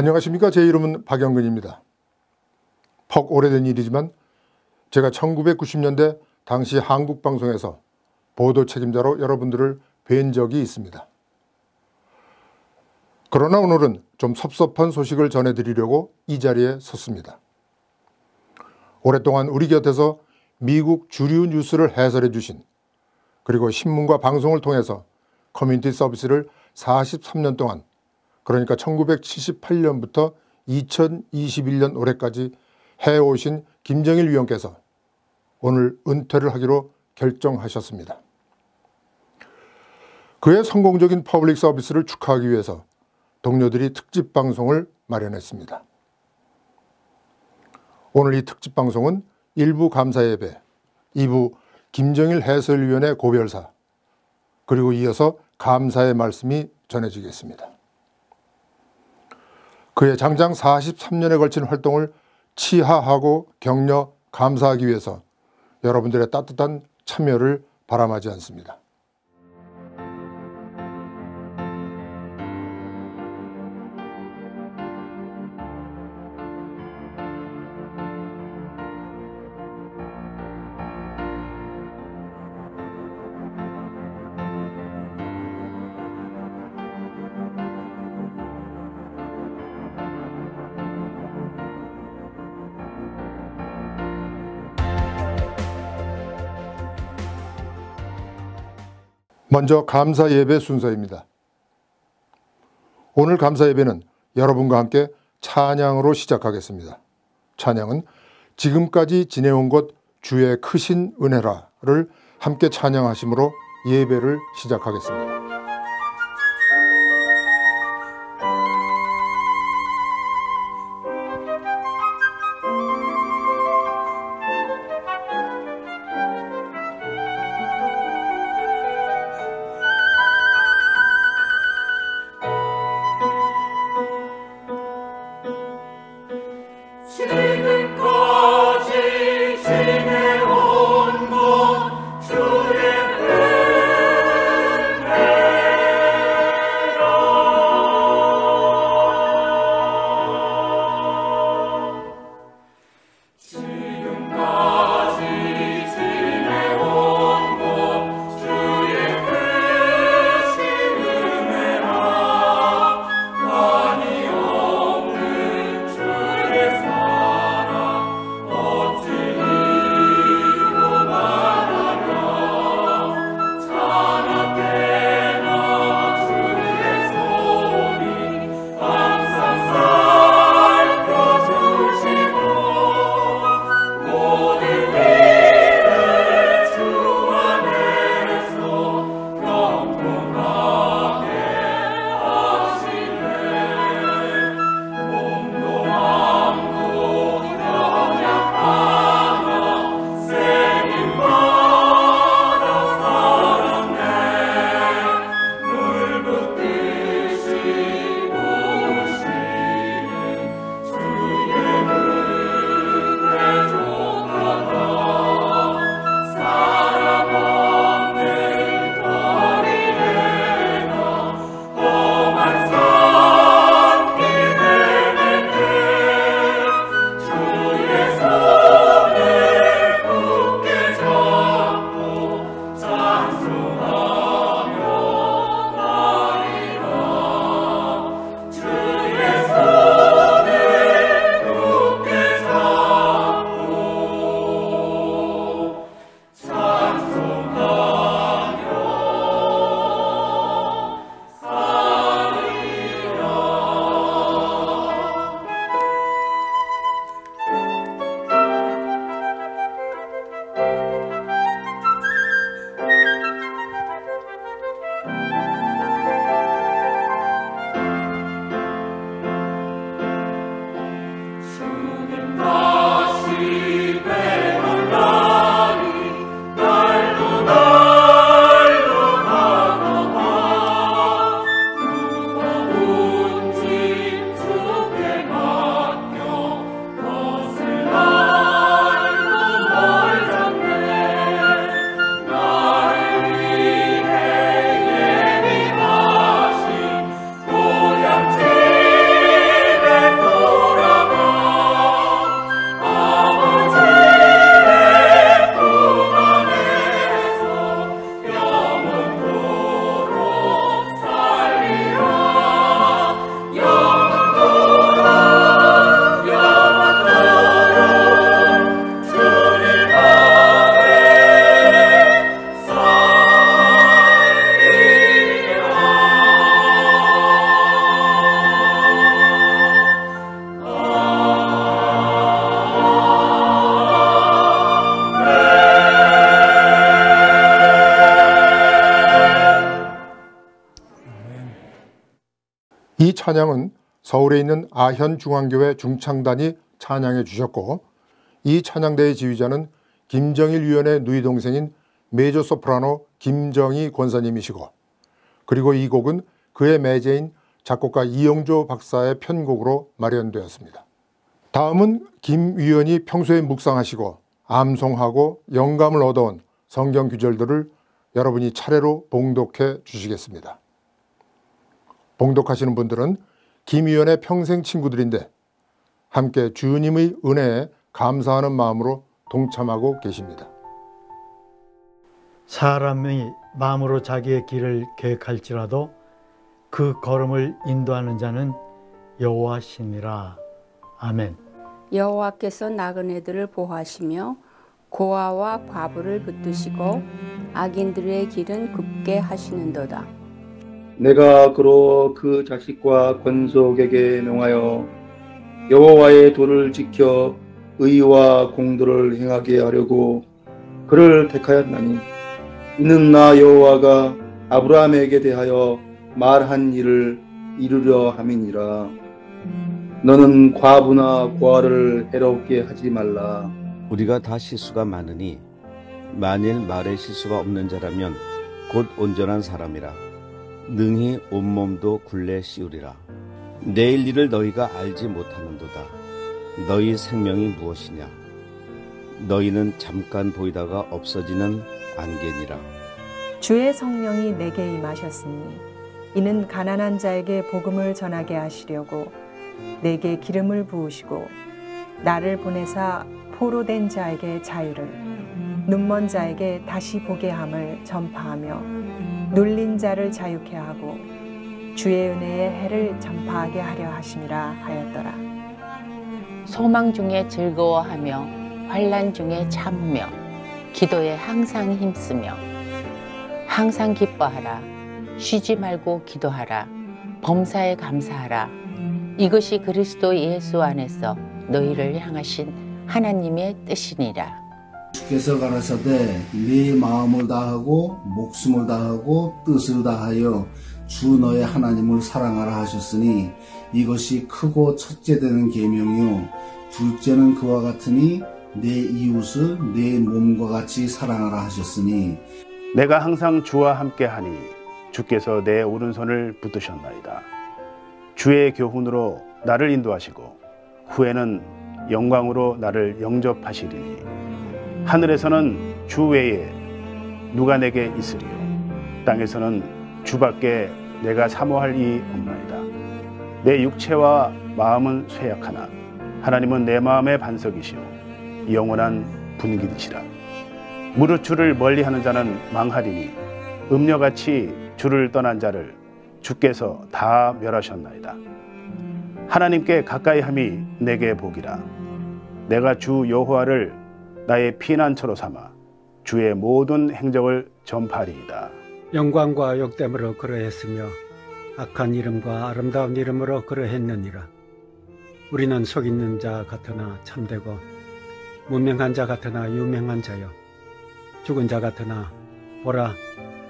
안녕하십니까. 제 이름은 박영근입니다. 퍽 오래된 일이지만 제가 1990년대 당시 한국방송에서 보도 책임자로 여러분들을 뵌 적이 있습니다. 그러나 오늘은 좀 섭섭한 소식을 전해드리려고 이 자리에 섰습니다. 오랫동안 우리 곁에서 미국 주류 뉴스를 해설해 주신, 그리고 신문과 방송을 통해서 커뮤니티 서비스를 43년 동안, 그러니까 1978년부터 2021년 올해까지 해오신 김정일 위원께서 오늘 은퇴를 하기로 결정하셨습니다. 그의 성공적인 퍼블릭 서비스를 축하하기 위해서 동료들이 특집 방송을 마련했습니다. 오늘 이 특집 방송은 1부 감사예배, 2부 김정일 해설위원회 고별사, 그리고 이어서 감사의 말씀이 전해지겠습니다. 그의 장장 43년에 걸친 활동을 치하하고 격려, 감사하기 위해서 여러분들의 따뜻한 참여를 바람하지 않습니다. 먼저 감사 예배 순서입니다. 오늘 감사 예배는 여러분과 함께 찬양으로 시작하겠습니다. 찬양은 지금까지 지내온 것 주의 크신 은혜라를 함께 찬양하심으로 예배를 시작하겠습니다. 사랑 찬양은 서울에 있는 아현중앙교회 중창단이 찬양해 주셨고, 이 찬양대의 지휘자는 김정일 위원의 누이 동생인 메조소프라노 김정희 권사님이시고, 그리고 이 곡은 그의 매제인 작곡가 이영조 박사의 편곡으로 마련되었습니다. 다음은 김 위원이 평소에 묵상하시고 암송하고 영감을 얻어온 성경 구절들을 여러분이 차례로 봉독해 주시겠습니다. 봉독하시는 분들은 김 위원의 평생 친구들인데 함께 주님의 은혜에 감사하는 마음으로 동참하고 계십니다. 사람이 마음으로 자기의 길을 계획할지라도 그 걸음을 인도하는 자는 여호와시니라. 아멘. 여호와께서 나그네들을 보호하시며 고아와 과부를 붙드시고 악인들의 길은 굽게 하시는도다. 내가 그로 그 자식과 권속에게 명하여 여호와의 도를 지켜 의와 공도를 행하게 하려고 그를 택하였나니, 이는 나 여호와가 아브라함에게 대하여 말한 일을 이루려 함이니라. 너는 과부나 고아를 해롭게 하지 말라. 우리가 다 실수가 많으니 만일 말에 실수가 없는 자라면 곧 온전한 사람이라 능히 온몸도 굴레 씌우리라. 내일 일을 너희가 알지 못하는도다. 너희 생명이 무엇이냐? 너희는 잠깐 보이다가 없어지는 안개니라. 주의 성령이 내게 임하셨으니 이는 가난한 자에게 복음을 전하게 하시려고 내게 기름을 부으시고 나를 보내사 포로된 자에게 자유를, 눈먼 자에게 다시 보게 함을 전파하며 눌린 자를 자유케 하고 주의 은혜의 해를 전파하게 하려 하심이라 하였더라. 소망 중에 즐거워하며 환난 중에 참으며 기도에 항상 힘쓰며 항상 기뻐하라. 쉬지 말고 기도하라. 범사에 감사하라. 이것이 그리스도 예수 안에서 너희를 향하신 하나님의 뜻이니라. 주께서 가라사대 네 마음을 다하고 목숨을 다하고 뜻을 다하여 주 너의 하나님을 사랑하라 하셨으니 이것이 크고 첫째 되는 계명이요 둘째는 그와 같으니 내 이웃을 내 몸과 같이 사랑하라 하셨으니 내가 항상 주와 함께하니 주께서 내 오른손을 붙드셨나이다. 주의 교훈으로 나를 인도하시고 후에는 영광으로 나를 영접하시리니 하늘에서는 주 외에 누가 내게 있으리요 땅에서는 주밖에 내가 사모할 이 없나이다. 내 육체와 마음은 쇠약하나 하나님은 내 마음의 반석이시오 영원한 분깃이시라. 무릇 주를 멀리하는 자는 망하리니 음녀같이 주를 떠난 자를 주께서 다 멸하셨나이다. 하나님께 가까이함이 내게 복이라. 내가 주 여호와를 나의 피난처로 삼아 주의 모든 행적을 전파하리이다. 영광과 역됨으로 그러했으며 악한 이름과 아름다운 이름으로 그러했느니라. 우리는 속 있는 자 같으나 참되고 무명한 자 같으나 유명한 자요 죽은 자 같으나 보라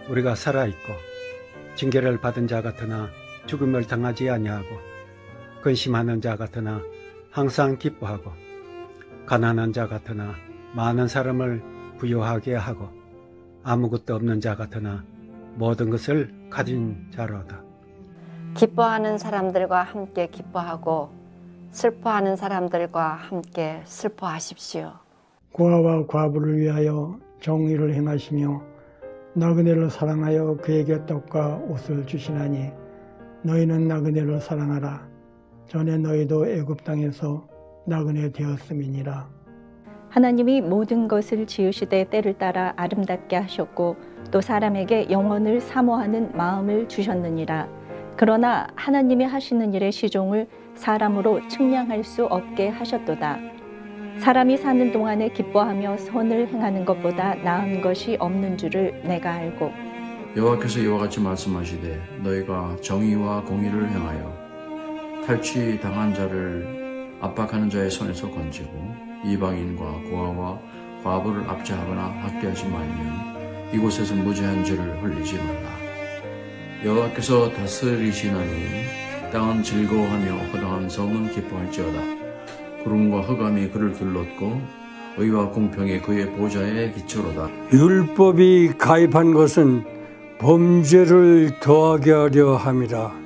우리가 살아있고 징계를 받은 자 같으나 죽음을 당하지 아니하고 근심하는 자 같으나 항상 기뻐하고 가난한 자 같으나 많은 사람을 부유하게 하고 아무것도 없는 자 같으나 모든 것을 가진 자로다. 기뻐하는 사람들과 함께 기뻐하고 슬퍼하는 사람들과 함께 슬퍼하십시오. 고아와 과부를 위하여 정의를 행하시며 나그네를 사랑하여 그에게 떡과 옷을 주시나니 너희는 나그네를 사랑하라. 전에 너희도 애굽 땅에서 나그네 되었음이니라. 하나님이 모든 것을 지으시되 때를 따라 아름답게 하셨고 또 사람에게 영원을 사모하는 마음을 주셨느니라. 그러나 하나님이 하시는 일의 시종을 사람으로 측량할 수 없게 하셨도다. 사람이 사는 동안에 기뻐하며 선을 행하는 것보다 나은 것이 없는 줄을 내가 알고 여호와께서 이와 같이 말씀하시되 너희가 정의와 공의를 행하여 탈취당한 자를 압박하는 자의 손에서 건지고 이방인과 고아와 과부를 압제하거나 학대하지 말며 이곳에서 무죄한 죄를 흘리지 말라. 여호와께서 다스리시나니 땅은 즐거워하며 허당한 성은 기뻐할지어다. 구름과 흑암이 그를 둘렀고 의와 공평이 그의 보좌의 기초로다. 율법이 가입한 것은 범죄를 더하게 하려 함이라.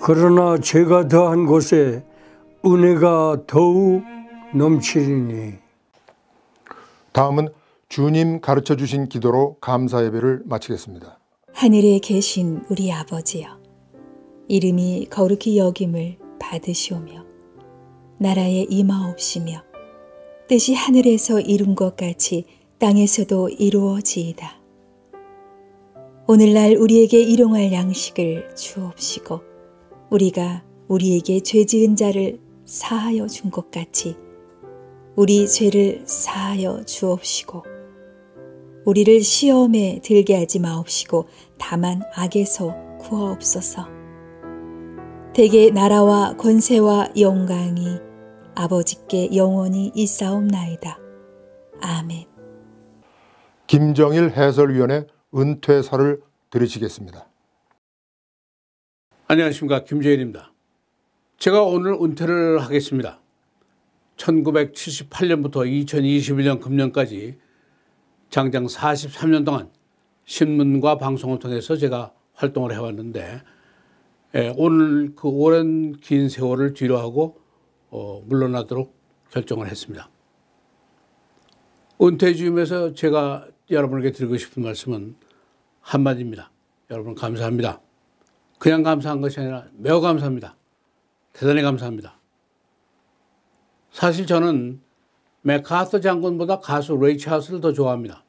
그러나 죄가 더한 곳에 은혜가 더욱 넘치리니. 다음은 주님 가르쳐 주신 기도로 감사 예배를 마치겠습니다. 하늘에 계신 우리 아버지여, 이름이 거룩히 여김을 받으시오며 나라에 임하옵시며 뜻이 하늘에서 이룬 것 같이 땅에서도 이루어지이다. 오늘날 우리에게 일용할 양식을 주옵시고 우리가 우리에게 죄 지은 자를 사하여 준 것 같이 우리 죄를 사하여 주옵시고 우리를 시험에 들게 하지 마옵시고 다만 악에서 구하옵소서. 대개 나라와 권세와 영광이 아버지께 영원히 있사옵나이다. 아멘. 김정일 해설위원의 은퇴사를 들으시겠습니다. 안녕하십니까, 김정일입니다. 제가 오늘 은퇴를 하겠습니다. 1978년부터 2021년 금년까지 장장 43년 동안 신문과 방송을 통해서 제가 활동을 해왔는데 오늘 그 오랜 긴 세월을 뒤로하고 물러나도록 결정을 했습니다. 은퇴주임에서 제가 여러분에게 드리고 싶은 말씀은 한마디입니다. 여러분 감사합니다. 그냥 감사한 것이 아니라 매우 감사합니다. 대단히 감사합니다. 사실 저는 맥카서 장군보다 가수 레이 찰스를 더 좋아합니다.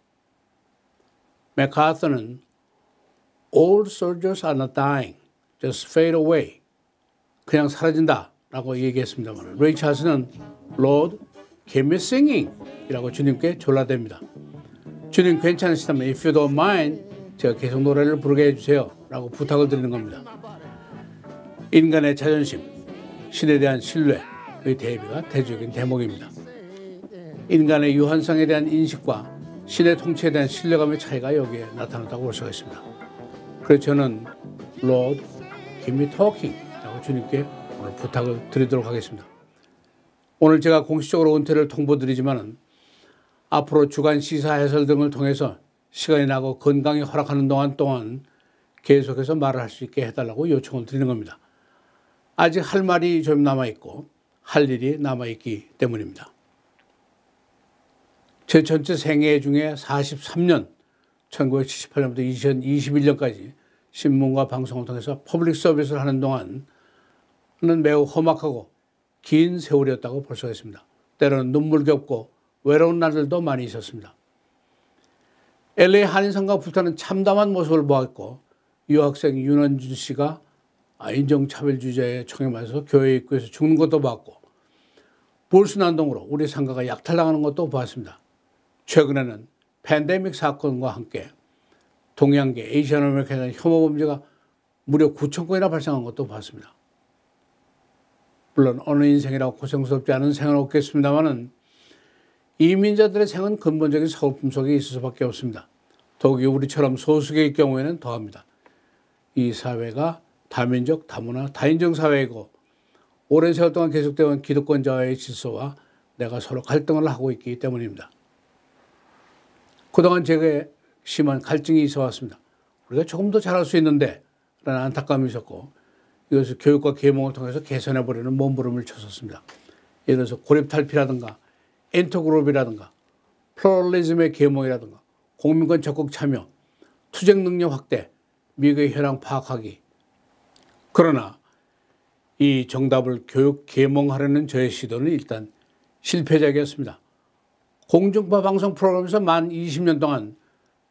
맥카서는 All soldiers are not dying, just fade away. 그냥 사라진다 라고 얘기했습니다만 레이 찰스는 Lord, keep me singing 이라고 주님께 졸라댑니다. 주님 괜찮으시다면 If you don't mind, 제가 계속 노래를 부르게 해주세요 라고 부탁을 드리는 겁니다. 인간의 자존심, 신에 대한 신뢰의 대비가 대조적인 대목입니다. 인간의 유한성에 대한 인식과 신의 통치에 대한 신뢰감의 차이가 여기에 나타났다고 볼 수가 있습니다. 그래서 저는 Lord, keep me talking 라고 주님께 오늘 부탁을 드리도록 하겠습니다. 오늘 제가 공식적으로 은퇴를 통보드리지만은 앞으로 주간 시사 해설 등을 통해서 시간이 나고 건강이 허락하는 동안 계속해서 말을 할 수 있게 해달라고 요청을 드리는 겁니다. 아직 할 말이 좀 남아있고 할 일이 남아있기 때문입니다. 제 전체 생애 중에 43년, 1978년부터 2021년까지 신문과 방송을 통해서 퍼블릭 서비스를 하는 동안은 매우 험악하고 긴 세월이었다고 볼 수가 있습니다. 때로는 눈물겹고 외로운 날들도 많이 있었습니다. LA 한인상가 불타는 참담한 모습을 보았고 유학생 윤원준 씨가 인종차별주의자의 총에 맞아서 교회 입구에서 죽는 것도 봤고 볼스난동으로 우리 상가가 약탈당하는 것도 보았습니다. 최근에는 팬데믹 사건과 함께 동양계 에이시안 아메리칸에 대한 혐오 범죄가 무려 9천 건이나 발생한 것도 봤습니다. 물론 어느 인생이라고 고생스럽지 않은 생은 없겠습니다만은 이민자들의 생은 근본적인 서글픔 속에 있을 수밖에 없습니다. 더욱이 우리처럼 소수계의 경우에는 더합니다. 이 사회가 다민족, 다문화, 다인종 사회이고 오랜 세월 동안 계속되어온 기득권자와의 질서와 내가 서로 갈등을 하고 있기 때문입니다. 그동안 제게 심한 갈증이 있어 왔습니다. 우리가 조금 더 잘할 수 있는데 라는 안타까움이 있었고 이것을 교육과 계몽을 통해서 개선해보려는 몸부림을 쳤었습니다. 예를 들어서 고립탈피라든가 엔터그룹이라든가 플러럴리즘의 계몽이라든가 공민권 적극 참여, 투쟁 능력 확대, 미국의 현황 파악하기. 그러나 이 정답을 교육 계몽하려는 저의 시도는 일단 실패작이었습니다. 공중파 방송 프로그램에서 만 20년 동안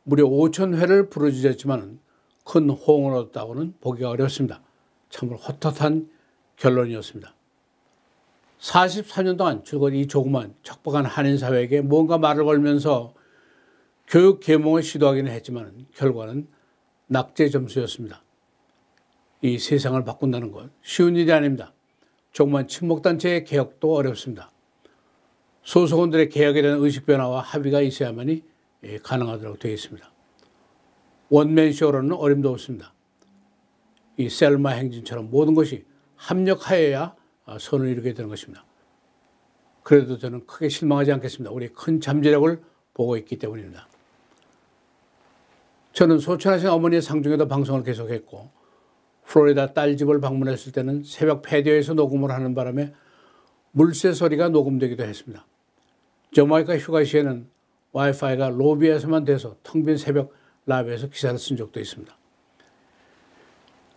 무려 5,000회를 부르짖었지만 큰 호응을 얻었다고는 보기가 어렵습니다. 참으로 헛헛한 결론이었습니다. 44년 동안 줄곧 이 조그만 척박한 한인사회에게 뭔가 말을 걸면서 교육 계몽을 시도하기는 했지만 결과는 낙제 점수였습니다. 이 세상을 바꾼다는 건 쉬운 일이 아닙니다. 조그만 친목단체의 개혁도 어렵습니다. 소속원들의 개혁에 대한 의식 변화와 합의가 있어야만이 가능하도록 되어 있습니다. 원맨쇼로는 어림도 없습니다. 이 셀마 행진처럼 모든 것이 합력하여야 선을 이루게 되는 것입니다. 그래도 저는 크게 실망하지 않겠습니다. 우리 큰 잠재력을 보고 있기 때문입니다. 저는 소천하신 어머니의 상중에도 방송을 계속했고 플로리다 딸 집을 방문했을 때는 새벽 패디오에서 녹음을 하는 바람에 물새 소리가 녹음되기도 했습니다. 저마이카 휴가 시에는 와이파이가 로비에서만 돼서 텅 빈 새벽 라비에서 기사를 쓴 적도 있습니다.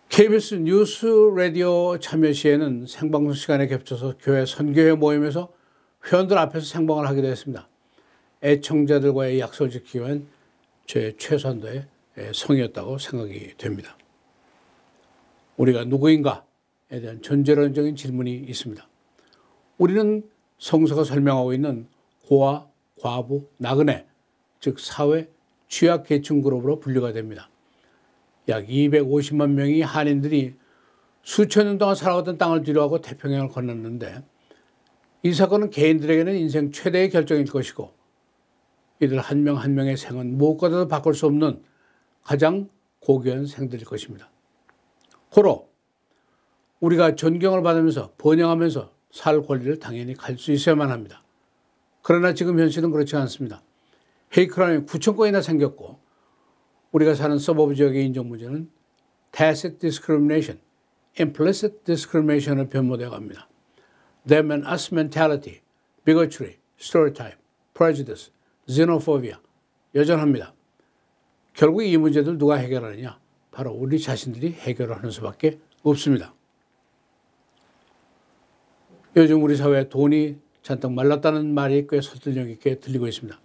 KBS 뉴스 라디오 참여 시에는 생방송 시간에 겹쳐서 교회 선교회 모임에서 회원들 앞에서 생방을 하기도 했습니다. 애청자들과의 약속을 지키기 위한 제 최선도의 성이었다고 생각이 됩니다. 우리가 누구인가에 대한 전제론적인 질문이 있습니다. 우리는 성서가 설명하고 있는 고아, 과부, 나그네, 즉 사회 취약계층 그룹으로 분류가 됩니다. 약 250만 명의 한인들이 수천 년 동안 살아왔던 땅을 뒤로하고 태평양을 건넜는데 이 사건은 개인들에게는 인생 최대의 결정일 것이고 이들 한 명 한 명의 생은 무엇과도 바꿀 수 없는 가장 고귀한 생들일 것입니다. 고로 우리가 존경을 받으면서 번영하면서 살 권리를 당연히 갈 수 있어야만 합니다. 그러나 지금 현실은 그렇지 않습니다. 헤이크라임이 9천 건이나 생겼고 우리가 사는 서버브 지역의 인종 문제는 tacit discrimination, implicit discrimination을 변모되어 갑니다. Them and us mentality, bigotry, stereotype, prejudice, xenophobia 여전합니다. 결국 이 문제들 누가 해결하느냐? 바로 우리 자신들이 해결하는 수밖에 없습니다. 요즘 우리 사회에 돈이 잔뜩 말랐다는 말이 꽤 설득력 있게 들리고 있습니다.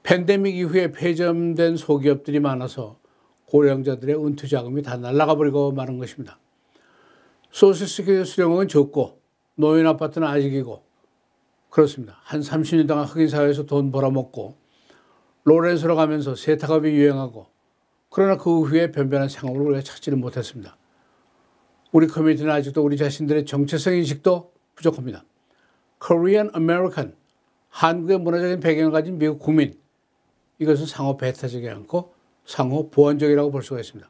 팬데믹 이후에 폐점된 소기업들이 많아서 고령자들의 은퇴 자금이 다 날아가 버리고 마는 것입니다. 소셜시큐리티 수령은 적고 노인 아파트는 아직이고 그렇습니다. 한 30년 동안 흑인 사회에서 돈 벌어먹고 로렌스로 가면서 세탁업이 유행하고 그러나 그 후에 변변한 생업을 우리가 찾지를 못했습니다. 우리 커뮤니티는 아직도 우리 자신들의 정체성 인식도 부족합니다. Korean American, 한국의 문화적인 배경을 가진 미국 국민, 이것은 상호 배타적이지 않고 상호 보완적이라고 볼 수가 있습니다.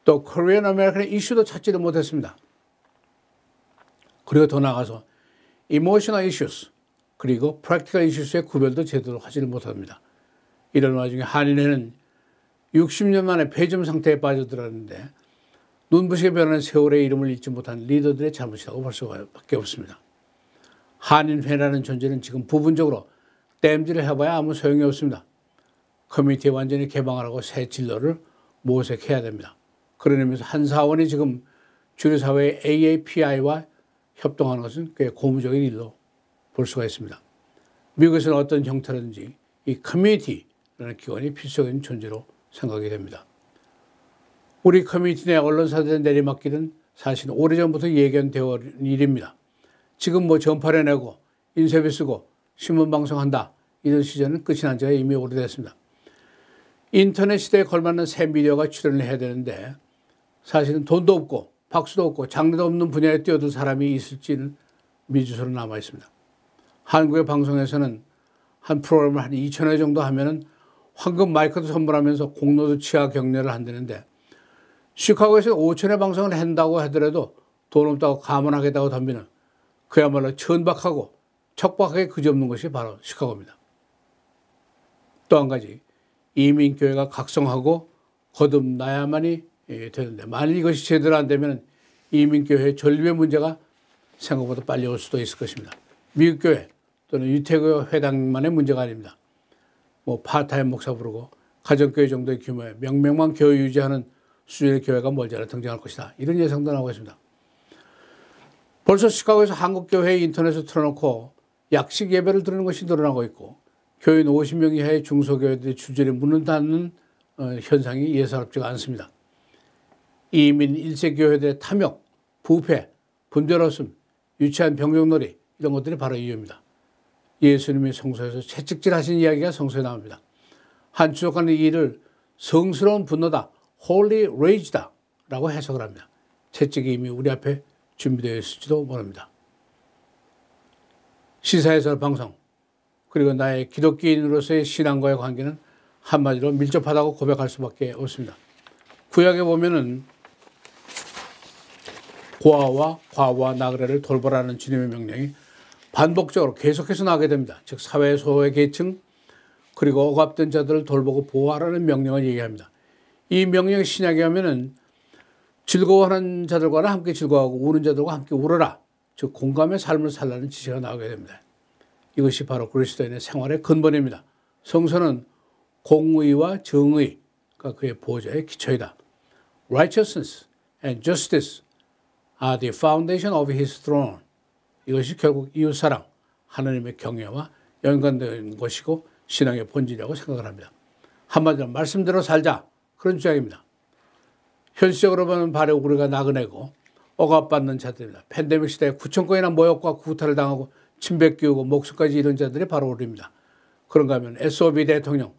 또 Korean American의 이슈도 찾지를 못했습니다. 그리고 더 나아가서 Emotional Issues, 그리고 Practical Issues의 구별도 제대로 하지를 못합니다. 이런 와중에 한인회는 60년 만에 폐점 상태에 빠져들었는데 눈부시게 변하는 세월의 이름을 잊지 못한 리더들의 잘못이라고 볼 수밖에 없습니다. 한인회라는 존재는 지금 부분적으로 땜질을 해봐야 아무 소용이 없습니다. 커뮤니티에 완전히 개방을 하고 새 진로를 모색해야 됩니다. 그런 의미에서 한 사원이 지금 주류사회의 AAPI와 협동하는 것은 꽤 고무적인 일로 볼 수가 있습니다. 미국에서는 어떤 형태라든지 이 커뮤니티라는 기관이 필수적인 존재로 생각이 됩니다. 우리 커뮤니티 내 언론사들의 내리막길은 사실 오래전부터 예견되어 온 일입니다. 지금 뭐 전파를 내고 인쇄비 쓰고 신문방송한다 이런 시절은 끝이 난 지가 이미 오래됐습니다. 인터넷 시대에 걸맞는 새 미디어가 출연을 해야 되는데 사실은 돈도 없고 박수도 없고 장르도 없는 분야에 뛰어들 사람이 있을지는 미지수로 남아 있습니다. 한국의 방송에서는 한 프로그램을 한 2,000회 정도 하면은 황금 마이크도 선물하면서 공로도 치하 격려를 한다는데 시카고에서 5,000회 방송을 한다고 하더라도 돈 없다고 감원하겠다고 덤비는 그야말로 천박하고 척박하게 그지없는 것이 바로 시카고입니다. 또 한 가지 이민교회가 각성하고 거듭나야만이 되는데 만일 이것이 제대로 안 되면 이민교회의 전립의 문제가 생각보다 빨리 올 수도 있을 것입니다. 미국교회 또는 유태교 회당만의 문제가 아닙니다. 뭐 파타임 목사 부르고 가정교회 정도의 규모의 명명만 교회 유지하는 수준의 교회가 멀지 않아 등장할 것이다. 이런 예상도 나오고 있습니다. 벌써 시카고에서 한국교회의 인터넷을 틀어놓고 약식 예배를 드리는 것이 늘어나고 있고 교인 50명 이하의 중소교회들이 줄줄이 문을 닫는 현상이 예사롭지가 않습니다. 이민 1세 교회들의 탐욕, 부패, 분별없음, 유치한 병정놀이 이런 것들이 바로 이유입니다. 예수님이 성소에서 채찍질하신 이야기가 성소에 나옵니다. 한 주석가는 이 일을 성스러운 분노다, holy rage다 라고 해석을 합니다. 채찍이 이미 우리 앞에 준비되어 있을지도 모릅니다. 시사해설 방송 그리고 나의 기독교인으로서의 신앙과의 관계는 한마디로 밀접하다고 고백할 수밖에 없습니다. 구약에 보면은 고아와 과부와 나그네를 돌보라는 주님의 명령이 반복적으로 계속해서 나오게 됩니다. 즉 사회 소외 계층 그리고 억압된 자들을 돌보고 보호하라는 명령을 얘기합니다. 이 명령이 신약에 하면은 즐거워하는 자들과는 함께 즐거워하고 우는 자들과 함께 울어라. 즉 공감의 삶을 살라는 지시가 나오게 됩니다. 이것이 바로 그리스도인의 생활의 근본입니다. 성서는 공의와 정의가 그의 보좌의 기초이다. Righteousness and justice are the foundation of his throne. 이것이 결국 이웃사랑, 하나님의 경외와 연관된 것이고 신앙의 본질이라고 생각을 합니다. 한마디로 말씀대로 살자. 그런 주장입니다. 현실적으로 보면 바로 우리가 나그네고 억압받는 자들입니다. 팬데믹 시대에 9천 건이나 모욕과 구타를 당하고 침뱉기우고 목숨까지 잃은 자들이 바로 우리입니다. 그런가 하면 SOB 대통령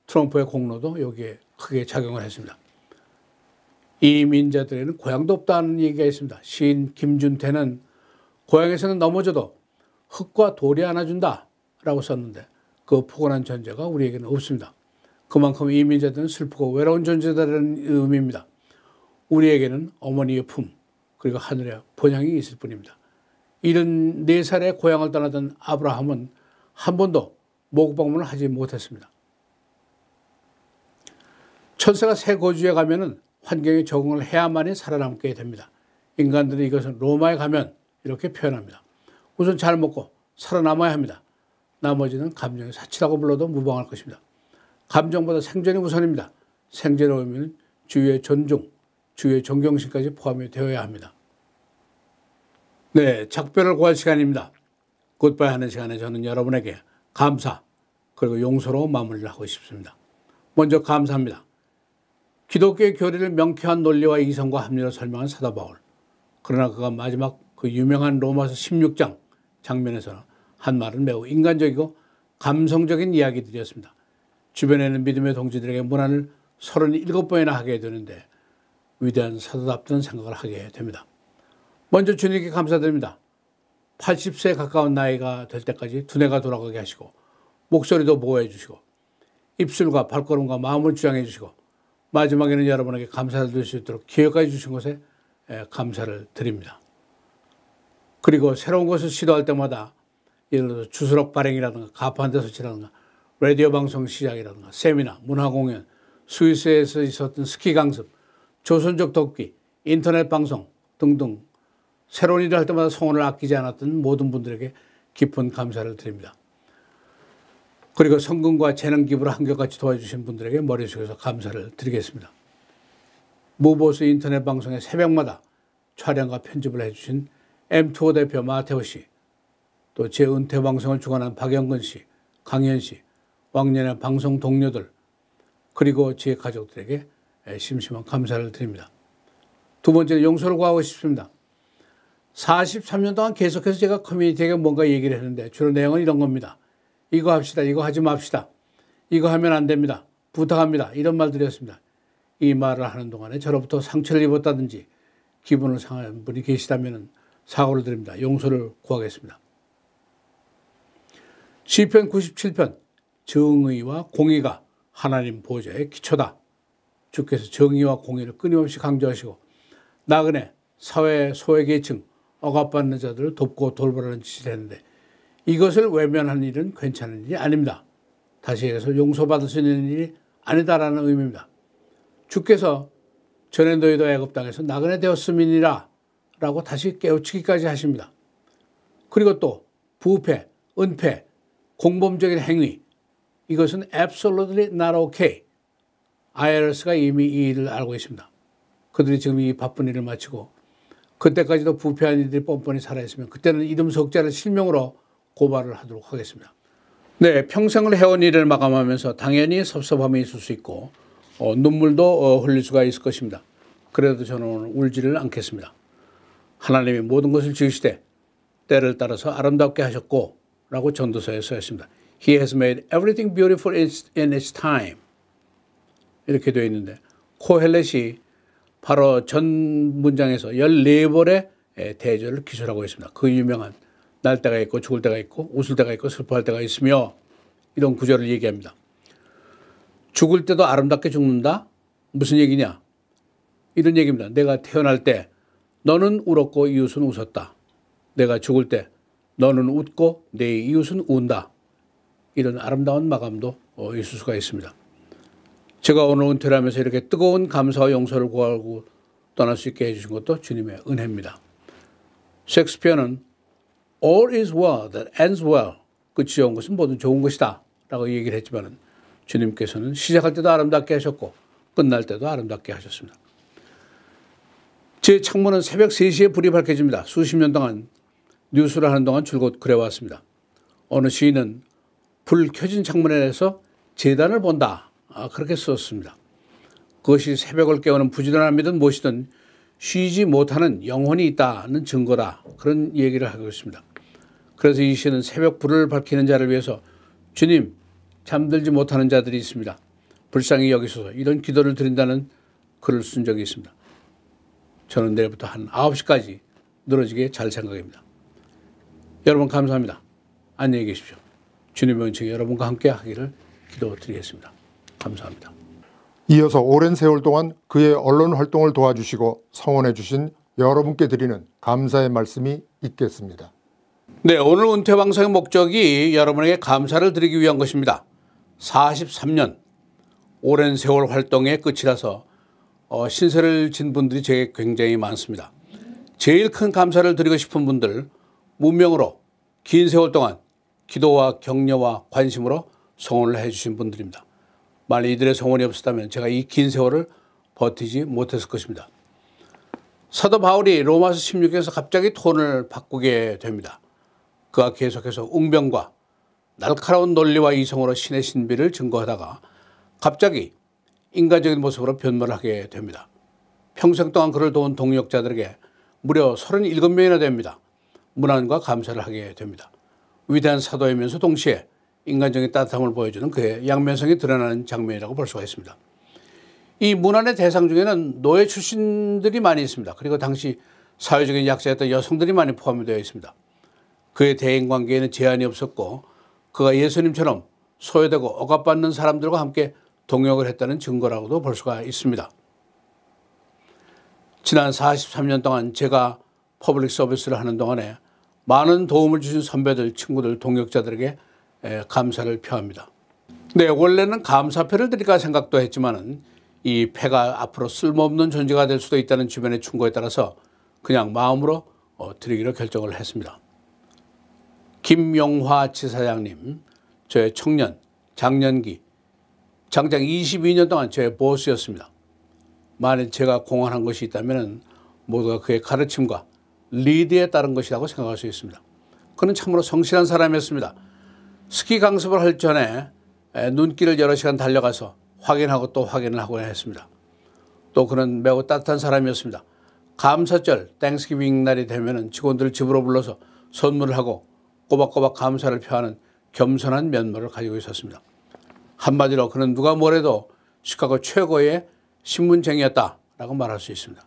트럼프의 공로도 여기에 크게 작용을 했습니다. 이민자들에는 고향도 없다는 얘기가 있습니다. 시인 김준태는 고향에서는 넘어져도 흙과 돌이 안아준다 라고 썼는데 그 포근한 존재가 우리에게는 없습니다. 그만큼 이민자들은 슬프고 외로운 존재다라는 의미입니다. 우리에게는 어머니의 품 그리고 하늘의 본향이 있을 뿐입니다. 74살에 고향을 떠나던 아브라함은 한 번도 모국 방문을 하지 못했습니다. 천사가 새 거주에 가면은 환경에 적응을 해야만이 살아남게 됩니다. 인간들이 이것은 로마에 가면 이렇게 표현합니다. 우선 잘 먹고 살아남아야 합니다. 나머지는 감정이 사치라고 불러도 무방할 것입니다. 감정보다 생존이 우선입니다. 생존의 의미는 주위의 존중, 주위의 존경심까지 포함이 되어야 합니다. 네, 작별을 구할 시간입니다. 굿바이 하는 시간에 저는 여러분에게 감사 그리고 용서로 마무리를 하고 싶습니다. 먼저 감사합니다. 기독교의 교리를 명쾌한 논리와 이성과 합리로 설명한 사도 바울. 그러나 그가 마지막 그 유명한 로마서 16장 장면에서는 한 말은 매우 인간적이고 감성적인 이야기들이었습니다. 주변에는 믿음의 동지들에게 문안을 37번이나 하게 되는데 위대한 사도답다는 생각을 하게 됩니다. 먼저 주님께 감사드립니다. 80세에 가까운 나이가 될 때까지 두뇌가 돌아가게 하시고 목소리도 보호해 주시고 입술과 발걸음과 마음을 주장해 주시고 마지막에는 여러분에게 감사를 드릴 수 있도록 기회까지 주신 것에 감사를 드립니다. 그리고 새로운 것을 시도할 때마다 예를 들어서 주스럭 발행이라든가 가판대 설치라든가 라디오 방송 시작이라든가 세미나, 문화공연, 스위스에서 있었던 스키 강습, 조선족 돕기, 인터넷 방송 등등 새로운 일을 할 때마다 성원을 아끼지 않았던 모든 분들에게 깊은 감사를 드립니다. 그리고 성금과 재능 기부를 한결같이 도와주신 분들에게 머리 숙여서 감사를 드리겠습니다. 무보스 인터넷 방송의 새벽마다 촬영과 편집을 해주신 M2O 대표 마테오 씨, 또 제 은퇴 방송을 주관한 박영근 씨, 강현 씨, 왕년의 방송 동료들, 그리고 제 가족들에게 심심한 감사를 드립니다. 두 번째는 용서를 구하고 싶습니다. 43년 동안 계속해서 제가 커뮤니티에게 뭔가 얘기를 했는데 주로 내용은 이런 겁니다. 이거 합시다. 이거 하지 맙시다. 이거 하면 안 됩니다. 부탁합니다. 이런 말들이었습니다. 이 말을 하는 동안에 저로부터 상처를 입었다든지 기분을 상한 분이 계시다면 사과를 드립니다. 용서를 구하겠습니다. 시편 97편 정의와 공의가 하나님 보좌의 기초다. 주께서 정의와 공의를 끊임없이 강조하시고 나그네, 사회 소외계층, 억압받는 자들을 돕고 돌보라는 지시를 했는데 이것을 외면하는 일은 괜찮은 일이 아닙니다. 다시 얘기해서 용서받을 수 있는 일이 아니다라는 의미입니다. 주께서 전에 너희도 애굽 땅에서 나그네 되었음이니라 라고 다시 깨우치기까지 하십니다. 그리고 또 부패, 은폐, 공범적인 행위 이것은 absolutely not okay. IRS가 이미 이 일을 알고 있습니다. 그들이 지금 이 바쁜 일을 마치고 그때까지도 부패한 이들이 뻔뻔히 살아있으면 그때는 이름 석자를 실명으로 고발을 하도록 하겠습니다. 네, 평생을 해온 일을 마감하면서 당연히 섭섭함이 있을 수 있고 눈물도 흘릴 수가 있을 것입니다. 그래도 저는 오늘 울지를 않겠습니다. 하나님이 모든 것을 지으시되 때를 따라서 아름답게 하셨고 라고 전도서에 써 있습니다. He has made everything beautiful in its time. 이렇게 되어 있는데 코헬렛이 바로 전 문장에서 14번의 대절을 기술하고 있습니다. 그 유명한 날 때가 있고 죽을 때가 있고 웃을 때가 있고 슬퍼할 때가 있으며 이런 구절을 얘기합니다. 죽을 때도 아름답게 죽는다? 무슨 얘기냐? 이런 얘기입니다. 내가 태어날 때 너는 울었고 이웃은 웃었다. 내가 죽을 때 너는 웃고 내 이웃은 운다. 이런 아름다운 마감도 있을 수가 있습니다. 제가 오늘 은퇴를 하면서 이렇게 뜨거운 감사와 용서를 구하고 떠날 수 있게 해주신 것도 주님의 은혜입니다. 셰익스피어는 All is well that ends well. 끝이 좋은 것은 모두 좋은 것이다 라고 얘기를 했지만 주님께서는 시작할 때도 아름답게 하셨고 끝날 때도 아름답게 하셨습니다. 제 창문은 새벽 3시에 불이 밝혀집니다. 수십 년 동안 뉴스를 하는 동안 줄곧 그래왔습니다. 어느 시인은 불 켜진 창문에서 재단을 본다. 그렇게 썼습니다. 그것이 새벽을 깨우는 부지런함이든 무엇이든 쉬지 못하는 영혼이 있다는 증거다. 그런 얘기를 하고 있습니다. 그래서 이 시는 새벽 불을 밝히는 자를 위해서 주님, 잠들지 못하는 자들이 있습니다. 불쌍히 여기소서 이런 기도를 드린다는 글을 쓴 적이 있습니다. 저는 내일부터 한 9시까지 늘어지게 잘 생각입니다. 여러분 감사합니다. 안녕히 계십시오. 주님의 은총이 여러분과 함께 하기를 기도드리겠습니다. 감사합니다. 이어서 오랜 세월 동안 그의 언론 활동을 도와주시고 성원해 주신 여러분께 드리는 감사의 말씀이 있겠습니다. 네, 오늘 은퇴 방송의 목적이 여러분에게 감사를 드리기 위한 것입니다. 43년 오랜 세월 활동의 끝이라서 신세를 진 분들이 제게 굉장히 많습니다. 제일 큰 감사를 드리고 싶은 분들, 무명으로 긴 세월 동안 기도와 격려와 관심으로 성원을 해주신 분들입니다. 만약 이들의 성원이 없었다면 제가 이 긴 세월을 버티지 못했을 것입니다. 사도 바울이 로마서 16에서 갑자기 톤을 바꾸게 됩니다. 그가 계속해서 웅변과 날카로운 논리와 이성으로 신의 신비를 증거하다가 갑자기 인간적인 모습으로 변모를 하게 됩니다. 평생 동안 그를 도운 동역자들에게 무려 37명이나 됩니다. 문안과 감사를 하게 됩니다. 위대한 사도이면서 동시에 인간적인 따뜻함을 보여주는 그의 양면성이 드러나는 장면이라고 볼 수가 있습니다. 이 문안의 대상 중에는 노예 출신들이 많이 있습니다. 그리고 당시 사회적인 약자였던 여성들이 많이 포함이 되어 있습니다. 그의 대인관계에는 제한이 없었고 그가 예수님처럼 소외되고 억압받는 사람들과 함께 동역을 했다는 증거라고도 볼 수가 있습니다. 지난 43년 동안 제가 퍼블릭 서비스를 하는 동안에 많은 도움을 주신 선배들, 친구들, 동역자들에게 감사를 표합니다. 네, 원래는 감사표를 드릴까 생각도 했지만은 이 패가 앞으로 쓸모없는 존재가 될 수도 있다는 주변의 충고에 따라서 그냥 마음으로 드리기로 결정을 했습니다. 김용화 지사장님, 저의 청년, 장년기, 장장 22년 동안 저의 보스였습니다. 만일 제가 공헌한 것이 있다면 모두가 그의 가르침과 리드에 따른 것이라고 생각할 수 있습니다. 그는 참으로 성실한 사람이었습니다. 스키 강습을 할 전에 눈길을 여러 시간 달려가서 확인하고 또 확인을 하고 했습니다. 또 그는 매우 따뜻한 사람이었습니다. 감사절, 땡스기빙 날이 되면 직원들을 집으로 불러서 선물을 하고 꼬박꼬박 감사를 표하는 겸손한 면모를 가지고 있었습니다. 한마디로 그는 누가 뭐래도 시카고 최고의 신문쟁이였다라고 말할 수 있습니다.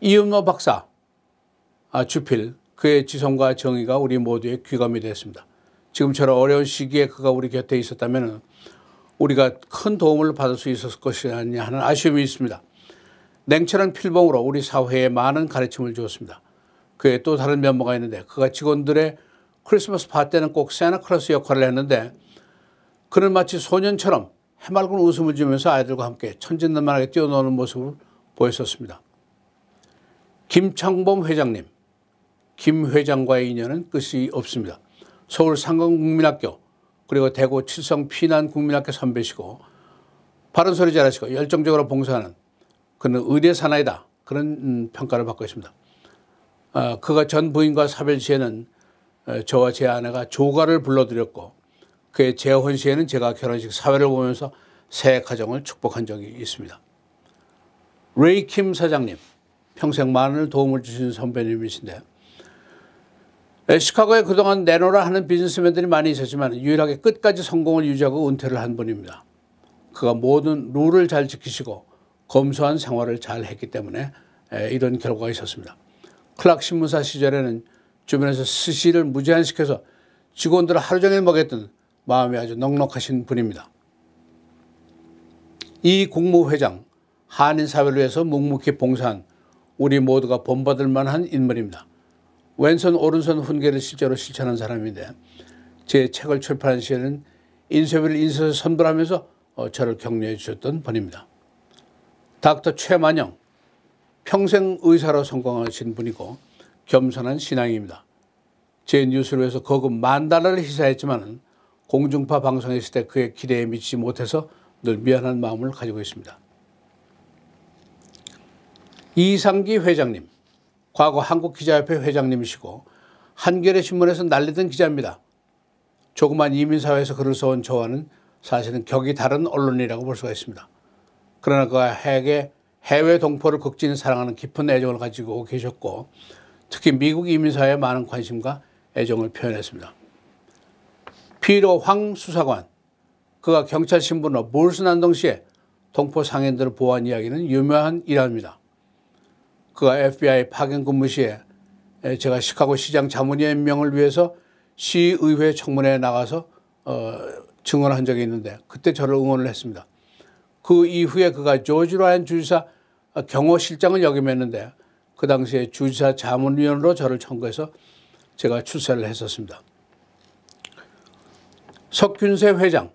이윤모 박사, 주필, 그의 지성과 정의가 우리 모두의 귀감이 됐습니다. 지금처럼 어려운 시기에 그가 우리 곁에 있었다면 우리가 큰 도움을 받을 수 있었을 것이 아니냐 하는 아쉬움이 있습니다. 냉철한 필봉으로 우리 사회에 많은 가르침을 주었습니다. 그의 또 다른 면모가 있는데 그가 직원들의 크리스마스 파티 때는 꼭 산타클로스 역할을 했는데 그는 마치 소년처럼 해맑은 웃음을 주면서 아이들과 함께 천진난만하게 뛰어노는 모습을 보였었습니다. 김창범 회장님, 김 회장과의 인연은 끝이 없습니다. 서울 상강국민학교 그리고 대구 칠성 피난국민학교 선배시고 바른소리 잘하시고 열정적으로 봉사하는 그는 의대 사나이다 그런 평가를 받고 있습니다. 그가 전 부인과 사별 시에는 저와 제 아내가 조가를 불러드렸고 그의 재혼 시에는 제가 결혼식 사회를 보면서 새 가정을 축복한 적이 있습니다. 레이 킴 사장님, 평생 많은 도움을 주신 선배님이신데 시카고에 그동안 내놓으라 하는 비즈니스맨들이 많이 있었지만 유일하게 끝까지 성공을 유지하고 은퇴를 한 분입니다. 그가 모든 룰을 잘 지키시고 검소한 생활을 잘 했기 때문에 이런 결과가 있었습니다. 클락 신문사 시절에는 주변에서 스시를 무제한시켜서 직원들을 하루 종일 먹였던 마음이 아주 넉넉하신 분입니다. 이 국무회장, 한인사회를 위해서 묵묵히 봉사한 우리 모두가 본받을 만한 인물입니다. 왼손 오른손 훈계를 실제로 실천한 사람인데 제 책을 출판한 시에는 인쇄비를 인쇄해서 선물하면서 저를 격려해 주셨던 분입니다. 닥터 최만영, 평생 의사로 성공하신 분이고 겸손한 신앙입니다. 제 뉴스를 위해서 거금 $10,000를 희사했지만 공중파 방송에 있을 때 그의 기대에 미치지 못해서 늘 미안한 마음을 가지고 있습니다. 이상기 회장님, 과거 한국기자협회 회장님이시고 한겨레 신문에서 날리던 기자입니다. 조그만 이민사회에서 글을 써온 저와는 사실은 격이 다른 언론이라고 볼 수가 있습니다. 그러나 그가 해외 동포를 극진히 사랑하는 깊은 애정을 가지고 계셨고 특히 미국 이민사회에 많은 관심과 애정을 표현했습니다. 피로 황 수사관, 그가 경찰 신분으로 몰순안동 시에 동포 상인들을 보호한 이야기는 유명한 일화입니다. 그가 FBI 파견 근무 시에 제가 시카고 시장 자문위원 임명을 위해서 시의회 청문회에 나가서 증언한 적이 있는데 그때 저를 응원을 했습니다. 그 이후에 그가 조지 라이언 주지사 경호실장을 역임했는데 그 당시에 주지사 자문위원으로 저를 청구해서 제가 출세를 했었습니다. 석균세 회장,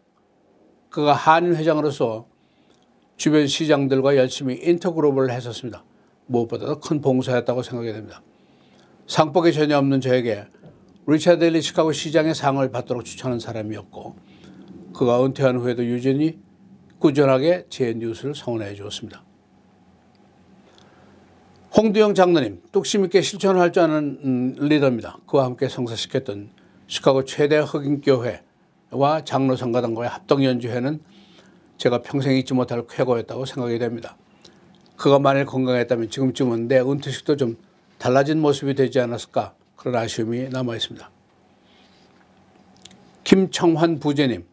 그가 한인 회장으로서 주변 시장들과 열심히 인터그룹을 했었습니다. 무엇보다도 큰 봉사였다고 생각이 됩니다. 상복이 전혀 없는 저에게 리차드 델리 시카고 시장의 상을 받도록 추천한 사람이었고 그가 은퇴한 후에도 여전히 꾸준하게 제 뉴스를 성원해 주었습니다. 홍두영 장로님, 뚝심 있게 실천할 줄 아는 리더입니다. 그와 함께 성사시켰던 시카고 최대 흑인교회와 장로성가단과의 합동연주회는 제가 평생 잊지 못할 쾌거였다고 생각이 됩니다. 그가 만일 건강했다면 지금쯤은 내 은퇴식도 좀 달라진 모습이 되지 않았을까 그런 아쉬움이 남아 있습니다. 김청환 부제님,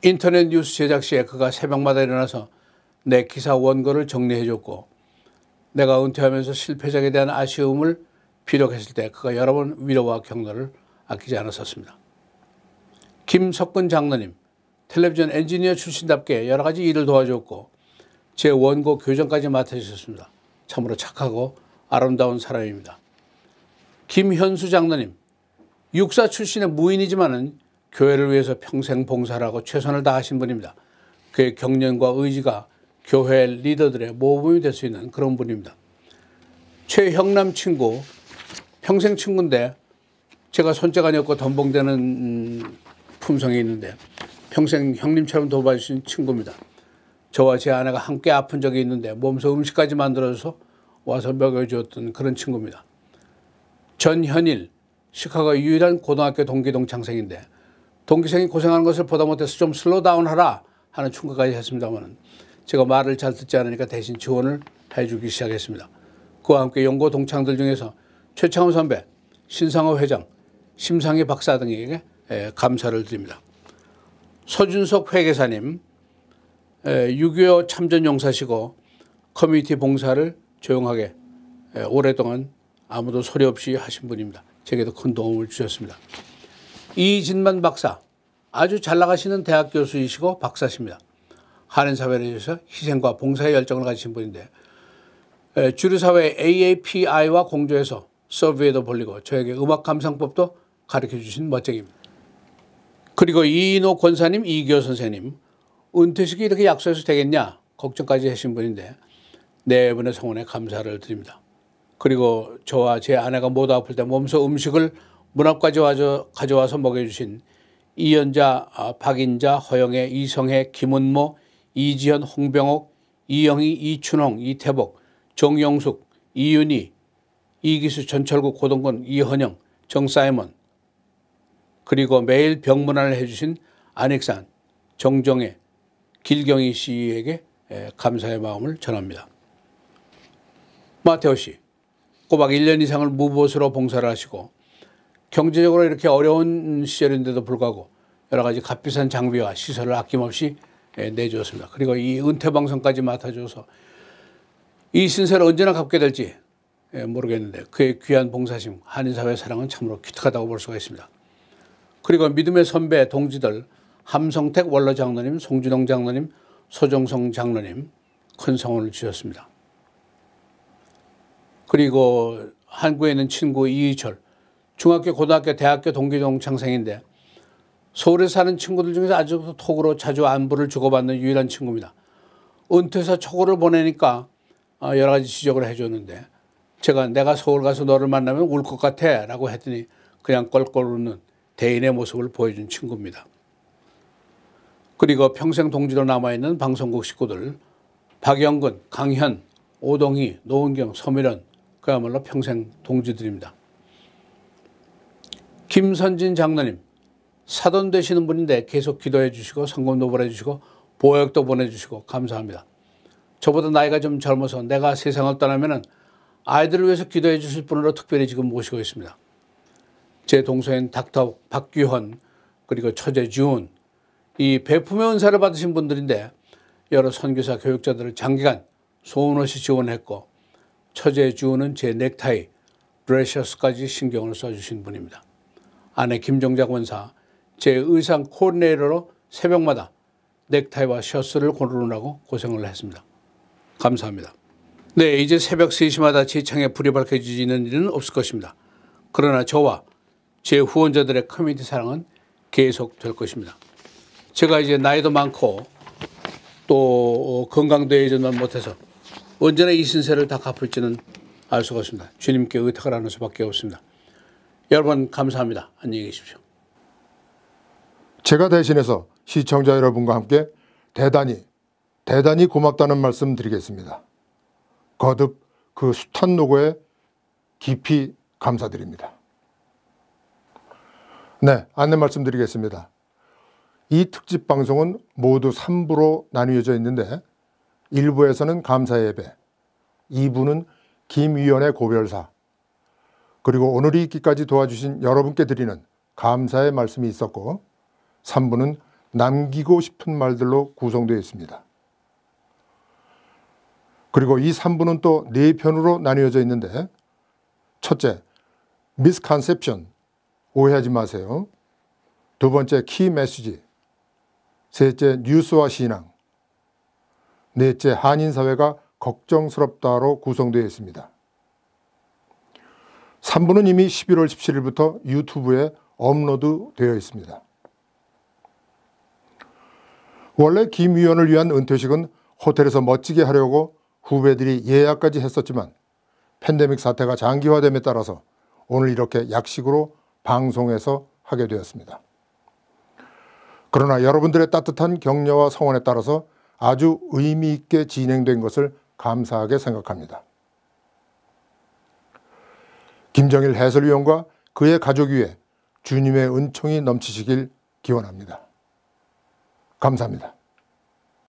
인터넷 뉴스 제작 시에 그가 새벽마다 일어나서 내 기사 원고를 정리해 줬고 내가 은퇴하면서 실패작에 대한 아쉬움을 비력했을 때 그가 여러 번 위로와 격려를 아끼지 않았었습니다. 김석근 장로님, 텔레비전 엔지니어 출신답게 여러 가지 일을 도와줬고 제 원고 교정까지 맡아주셨습니다. 참으로 착하고 아름다운 사람입니다. 김현수 장로님, 육사 출신의 무인이지만은 교회를 위해서 평생 봉사를 하고 최선을 다하신 분입니다. 그의 경륜과 의지가 교회 리더들의 모범이 될 수 있는 그런 분입니다. 최형남 친구, 평생 친구인데 제가 손재간이 없고 덤벙대는 품성이 있는데 평생 형님처럼 도와주신 친구입니다. 저와 제 아내가 함께 아픈 적이 있는데 몸소 음식까지 만들어서 와서 먹여주었던 그런 친구입니다. 전현일, 시카고 유일한 고등학교 동기 동창생인데 동기생이 고생하는 것을 보다 못해서 좀 슬로우 다운하라 하는 충고까지 했습니다만 제가 말을 잘 듣지 않으니까 대신 지원을 해주기 시작했습니다. 그와 함께 연고 동창들 중에서 최창훈 선배, 신상호 회장, 심상희 박사 등에게 감사를 드립니다. 서준석 회계사님, 6.25 참전 용사시고 커뮤니티 봉사를 조용하게 오랫동안 아무도 소리 없이 하신 분입니다. 제게도 큰 도움을 주셨습니다. 이진만 박사, 아주 잘 나가시는 대학 교수이시고 박사십니다. 한인사회를 위해서 희생과 봉사의 열정을 가지신 분인데 주류사회 AAPI와 공조해서 서브웨이도 벌리고 저에게 음악 감상법도 가르쳐 주신 멋쟁이입니다. 그리고 이인호 권사님, 이기호 선생님, 은퇴식이 이렇게 약소해서 되겠냐 걱정까지 하신 분인데 네 분의 성원에 감사를 드립니다. 그리고 저와 제 아내가 모두 아플 때 몸소 음식을 문 앞까지 가져와서 먹여주신 이연자, 박인자, 허영애, 이성혜, 김은모, 이지현, 홍병옥, 이영희, 이춘홍, 이태복, 정영숙, 이윤희, 이기수, 전철국, 고동건, 이헌영, 정사이먼, 그리고 매일 병문안을 해주신 안익산, 정정혜, 길경희 씨에게 감사의 마음을 전합니다. 마테오 씨, 꼬박 1년 이상을 무보수로 봉사를 하시고 경제적으로 이렇게 어려운 시절인데도 불구하고 여러 가지 값비싼 장비와 시설을 아낌없이 내주었습니다. 그리고 이 은퇴방송까지 맡아줘서 이 신세를 언제나 갚게 될지 모르겠는데 그의 귀한 봉사심, 한인사회 사랑은 참으로 기특하다고 볼 수가 있습니다. 그리고 믿음의 선배 동지들 함성택 원로 장로님, 송준홍 장로님, 소정성 장로님 큰 성원을 주셨습니다. 그리고 한국에 있는 친구 이희철, 중학교, 고등학교, 대학교 동기 동창생인데 서울에 사는 친구들 중에서 아직도 톡으로 자주 안부를 주고받는 유일한 친구입니다. 은퇴해서 촉을 보내니까 여러 가지 지적을 해줬는데 제가 내가 서울 가서 너를 만나면 울 것 같아 라고 했더니 그냥 껄껄 웃는 대인의 모습을 보여준 친구입니다. 그리고 평생 동지로 남아있는 방송국 식구들 박영근, 강현, 오동희, 노은경, 서미련 그야말로 평생 동지들입니다. 김선진 장로님 사돈 되시는 분인데 계속 기도해 주시고 성금도 보내주시고 보역도 보내주시고 감사합니다. 저보다 나이가 좀 젊어서 내가 세상을 떠나면 아이들을 위해서 기도해 주실 분으로 특별히 지금 모시고 있습니다. 제 동생인 닥터 박규헌 그리고 처제 주은 이 배품의 은사를 받으신 분들인데 여러 선교사 교육자들을 장기간 소원 없이 지원했고 처제 주은은 제 넥타이 브레셔스까지 신경을 써주신 분입니다. 아내 김정자 권사 제 의상 코디네이터로 새벽마다 넥타이와 셔츠를 고르느라고 고생을 했습니다. 감사합니다. 네, 이제 새벽 3시마다 제 창에 불이 밝혀지는 일은 없을 것입니다. 그러나 저와 제 후원자들의 커뮤니티 사랑은 계속될 것입니다. 제가 이제 나이도 많고 또 건강도 예전만 못해서 언제나 이 신세를 다 갚을지는 알 수가 없습니다. 주님께 의탁을 하는 수밖에 없습니다. 여러분 감사합니다. 안녕히 계십시오. 제가 대신해서 시청자 여러분과 함께 대단히 고맙다는 말씀 드리겠습니다. 거듭 그 숱한 노고에 깊이 감사드립니다. 네, 안내 말씀드리겠습니다. 이 특집 방송은 모두 3부로 나뉘어져 있는데 1부에서는 감사 예배, 2부는 김 위원의 고별사, 그리고 오늘이 있기까지 도와주신 여러분께 드리는 감사의 말씀이 있었고 3부는 남기고 싶은 말들로 구성되어 있습니다. 그리고 이 3부는 또 4편으로 나뉘어져 있는데 첫째, 미스컨셉션, 오해하지 마세요. 두 번째, 키 메시지. 셋째, 뉴스와 신앙. 넷째, 한인사회가 걱정스럽다로 구성되어 있습니다. 3부는 이미 11월 17일부터 유튜브에 업로드 되어 있습니다. 원래 김 위원을 위한 은퇴식은 호텔에서 멋지게 하려고 후배들이 예약까지 했었지만 팬데믹 사태가 장기화됨에 따라서 오늘 이렇게 약식으로 방송에서 하게 되었습니다. 그러나 여러분들의 따뜻한 격려와 성원에 따라서 아주 의미 있게 진행된 것을 감사하게 생각합니다. 김정일 해설위원과 그의 가족 위에 주님의 은총이 넘치시길 기원합니다. 감사합니다.